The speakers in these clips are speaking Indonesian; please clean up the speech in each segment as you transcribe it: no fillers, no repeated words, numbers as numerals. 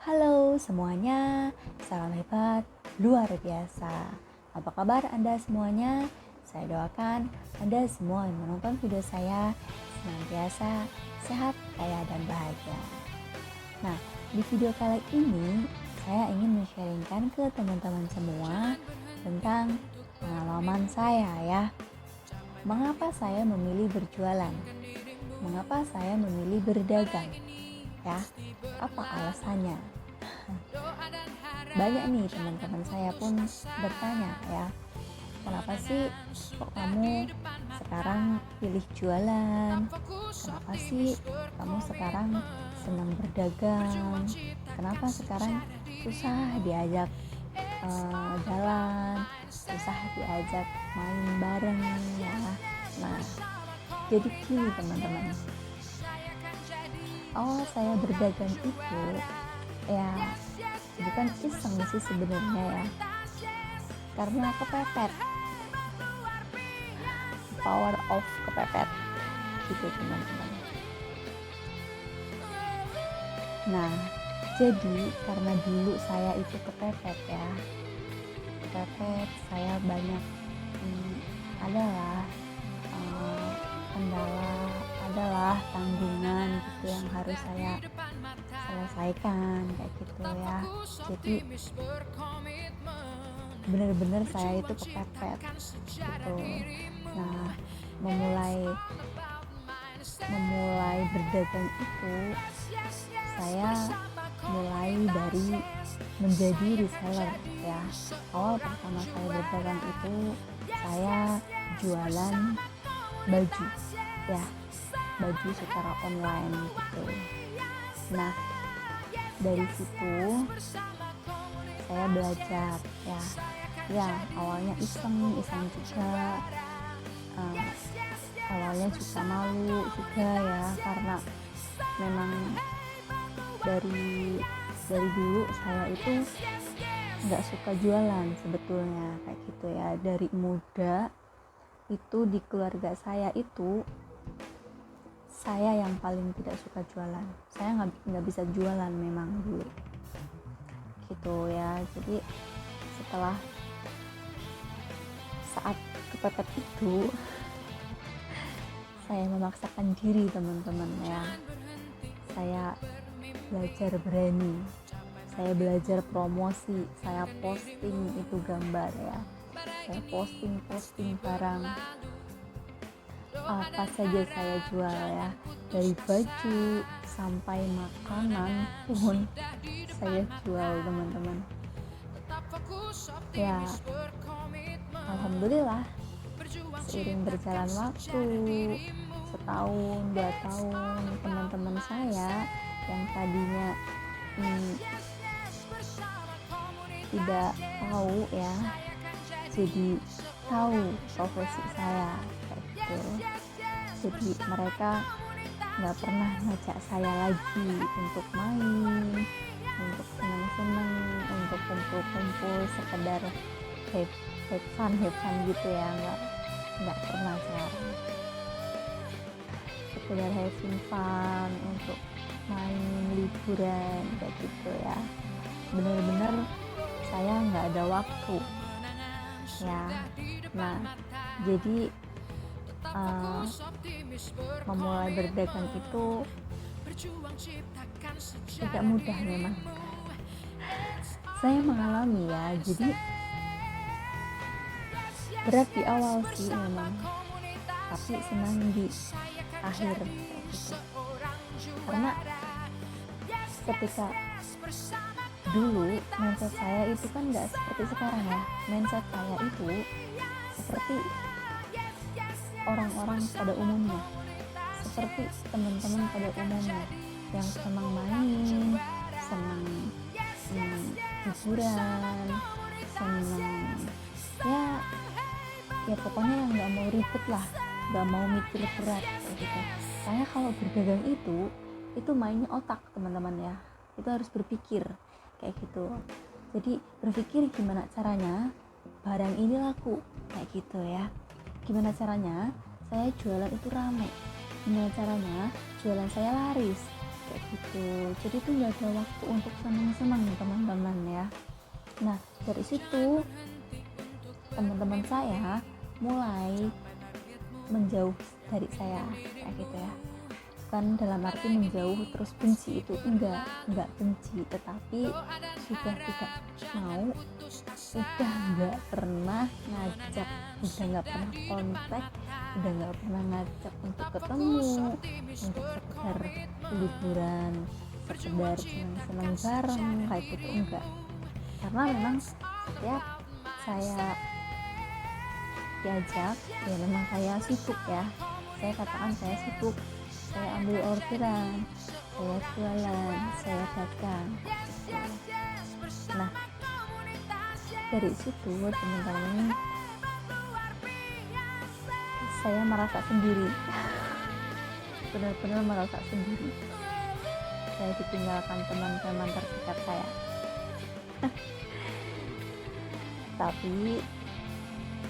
Halo semuanya, salam hebat, luar biasa. Apa kabar Anda semuanya? Saya doakan Anda semua yang menonton video saya senantiasa sehat, kaya, dan bahagia. Nah, di video kali ini saya ingin men-sharingkan ke teman-teman semua tentang pengalaman saya ya. Mengapa saya memilih berjualan? Mengapa saya memilih berdagang? Ya, apa alasannya? Banyak nih teman-teman saya pun bertanya ya, kenapa sih kok kamu sekarang pilih jualan? Kenapa sih kamu sekarang senang berdagang? Kenapa sekarang susah diajak jalan, susah diajak main bareng ya? Nah, jadi gini teman-teman, awal saya berdagang itu ya bukan iseng sih sebenarnya ya, karena kepepet, power of kepepet gitu teman-teman. Nah, jadi karena dulu saya itu kepepet ya, kepepet, saya banyak adalah kendala, adalah tanggungan gitu yang harus saya selesaikan kayak gitu ya. Jadi benar-benar saya itu kepepet gitu. Nah, memulai berdagang itu saya mulai dari menjadi reseller ya. Awal pertama saya berdagang itu saya jualan baju ya, baju secara online gitu. Nah, dari situ saya belajar ya awalnya iseng juga, awalnya juga malu juga ya, karena memang dari dulu saya itu nggak suka jualan sebetulnya kayak gitu ya. Dari muda itu di keluarga saya itu saya yang paling tidak suka jualan. Saya nggak bisa jualan memang dulu gitu ya. Jadi setelah saat kepepet itu saya memaksakan diri teman-teman ya. Saya belajar berani, saya belajar promosi, saya posting itu gambar ya, saya posting barang apa saja saya jual ya, dari baju sampai makanan pun saya jual teman-teman ya. Alhamdulillah, seiring berjalan waktu, setahun 2 tahun, teman-teman saya yang tadinya tidak tahu ya, jadi tahu profesi saya kayak gitu. Jadi mereka nggak pernah ngajak saya lagi untuk main, untuk senang-senang, untuk kumpul-kumpul sekedar have fun gitu ya, nggak pernah sekarang. Sekedar having fun, untuk main liburan kayak gitu ya. Bener-bener saya nggak ada waktu ya. Nah, jadi memulai berdagang itu tidak mudah memang. Saya mengalami ya, jadi berat di awal sih memang, tapi senang di akhir gitu. Karena ketika dulu mindset saya itu kan nggak seperti sekarang ya. Mindset saya itu seperti orang-orang pada umumnya, seperti teman-teman pada umumnya yang senang main, senang hiburan, senang ya pokoknya yang nggak mau ribet lah, nggak mau mikir berat gitu. Saya kalau berdagang itu mainnya otak teman-teman ya, itu harus berpikir kayak gitu. Jadi berpikir gimana caranya barang ini laku kayak gitu ya, gimana caranya saya jualan itu rame, gimana caranya jualan saya laris, kayak gitu. Jadi tuh nggak ada waktu untuk senang-senang teman-teman ya. Nah dari situ teman-teman saya mulai menjauh dari saya kayak gitu ya. Bukan dalam arti menjauh terus benci, itu enggak benci, tetapi sudah tidak mau, udah nggak pernah ngajak, udah nggak pernah kontak, udah nggak pernah ngajak untuk ketemu, untuk sekedar liburan, sekedar senang-senang bareng kayak gitu, enggak. Karena memang setiap saya diajak ya memang saya sibuk ya, saya katakan saya sibuk, saya ambil orderan, saya jualan, saya dagang. Nah dari situ teman-teman saya merasa sendiri, benar-benar merasa sendiri. Saya ditinggalkan teman-teman terdekat saya. Tapi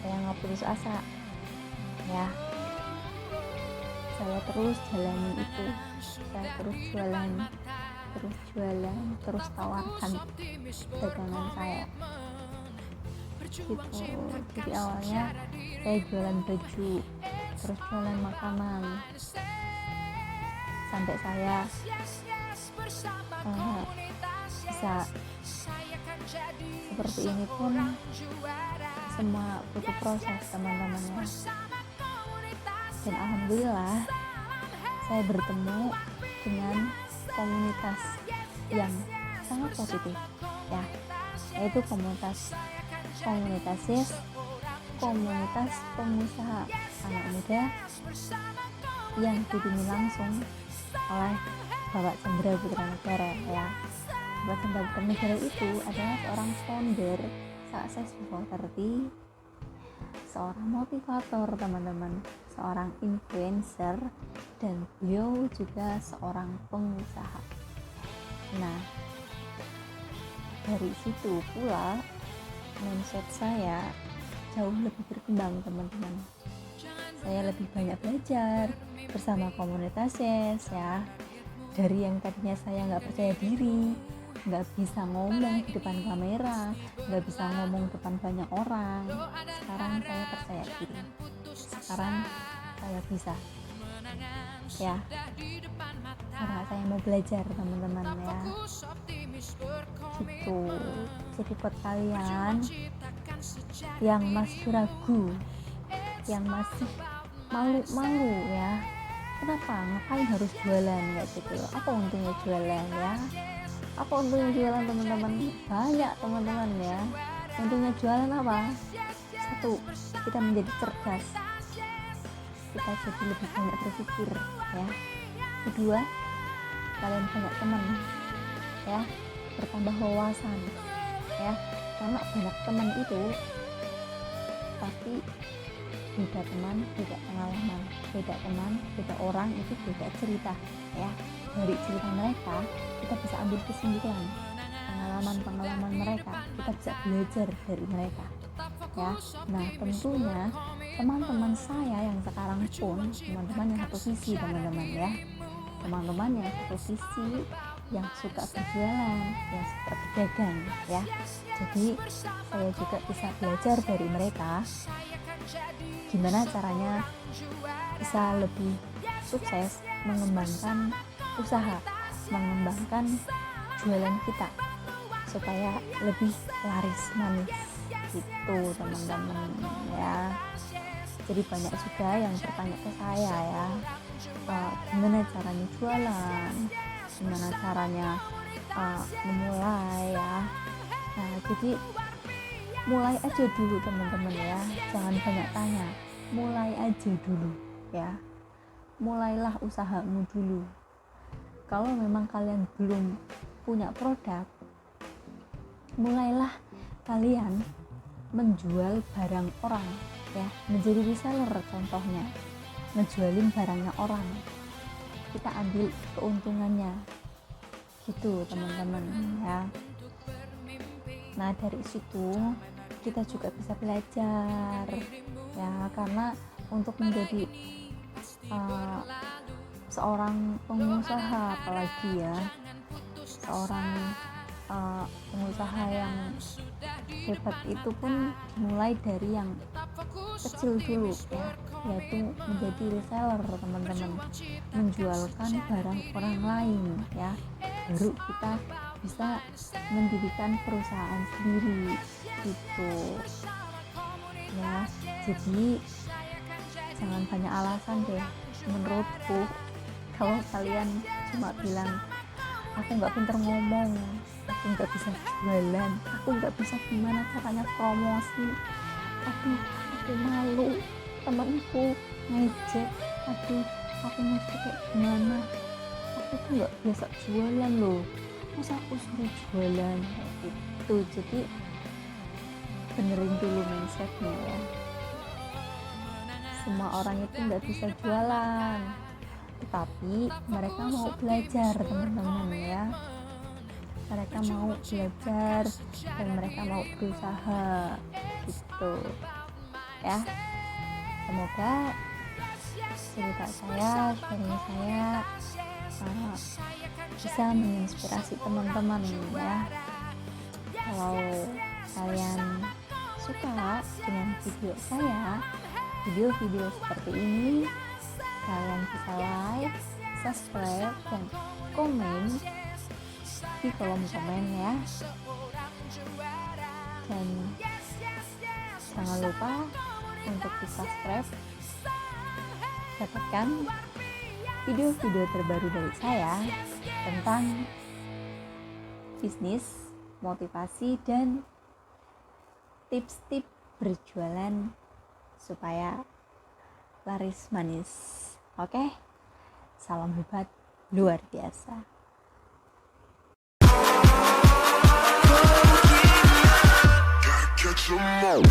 saya nggak putus asa ya, saya terus jalani itu, saya terus jualan, terus tawarkan dagangan saya gitu. Jadi awalnya saya jualan baju, terus jualan makanan, sampai saya bisa seperti ini pun semua butuh proses teman-teman ya. Dan alhamdulillah saya bertemu dengan komunitas yang sangat positif ya, yaitu komunitas pengusaha anak muda yang dipimpin langsung oleh Bapak Chandra Putra Negara ya. Bapak Chandra Putra Negara itu adalah seorang founder Success Before 30, seorang motivator teman-teman, seorang influencer, dan beliau juga seorang pengusaha. Nah dari situ pula mindset saya jauh lebih berkembang teman-teman. Saya lebih banyak belajar bersama komunitas ya. Dari yang tadinya saya nggak percaya diri, nggak bisa ngomong di depan kamera, nggak bisa ngomong depan banyak orang, sekarang saya percaya diri, sekarang saya bisa ya, karena saya mau belajar teman-teman ya gitu. Jadi buat kalian yang masih ragu, yang masih malu-malu ya, kenapa, ngapain harus jualan kayak gitu, apa untungnya jualan ya, apa untungnya jualan teman-teman? Banyak teman-teman ya. Untungnya jualan apa? Satu, kita menjadi cerdas, kita jadi lebih banyak berpikir ya. Kedua, kalian banyak teman ya, bertambah wawasan ya, karena banyak teman itu tapi beda teman, beda pengalaman, beda teman, beda orang, itu beda cerita ya. Dari cerita mereka kita bisa ambil kesimpulan, pengalaman mereka kita bisa belajar dari mereka ya. Nah tentunya teman-teman saya yang sekarang pun teman-teman yang satu visi teman-teman ya, teman-teman yang satu visi, yang suka berjualan, yang suka berdagang ya. Jadi saya juga bisa belajar dari mereka gimana caranya bisa lebih sukses mengembangkan usaha, mengembangkan jualan kita supaya lebih laris manis gitu teman-teman ya. Jadi banyak juga yang bertanya ke saya ya, gimana caranya jualan, gimana caranya memulai ya. Nah jadi mulai aja dulu teman-teman ya, jangan banyak tanya, mulai aja dulu ya, mulailah usahamu dulu. Kalau memang kalian belum punya produk, mulailah kalian menjual barang orang ya, menjadi reseller contohnya, ngejualin barangnya orang, kita ambil keuntungannya gitu teman-teman ya. Nah dari situ kita juga bisa belajar ya, karena untuk menjadi seorang pengusaha, apalagi ya seorang pengusaha yang hebat itu pun mulai dari yang kecil dulu ya, yaitu menjadi reseller teman-teman, menjualkan barang orang lain ya, baru kita bisa mendirikan perusahaan sendiri gitu ya. Jadi jangan banyak alasan deh menurutku. Kalau kalian cuma bilang aku nggak pinter ngomong, aku nggak bisa jualan, aku nggak bisa gimana caranya promosi, aduh aku malu, temanku ngejek, aduh aku mesti kayak gimana, aku tuh nggak biasa jualan loh, masa aku suruh jualan gitu. Jadi benerin dulu mindsetnya ya, semua orang itu nggak bisa jualan, tetapi mereka mau belajar teman-teman ya, mereka mau belajar dan mereka mau berusaha gitu ya. Semoga cerita saya, sharing saya bisa menginspirasi teman-teman ya. Kalau kalian suka dengan video saya, video-video seperti ini, kalian bisa like, subscribe, dan komen di kolom komen ya. Dan jangan lupa untuk di subscribe, dapatkan video-video terbaru dari saya tentang bisnis, motivasi, dan tips-tips berjualan supaya laris manis. Oke? Salam hebat luar biasa. Catch 'em all.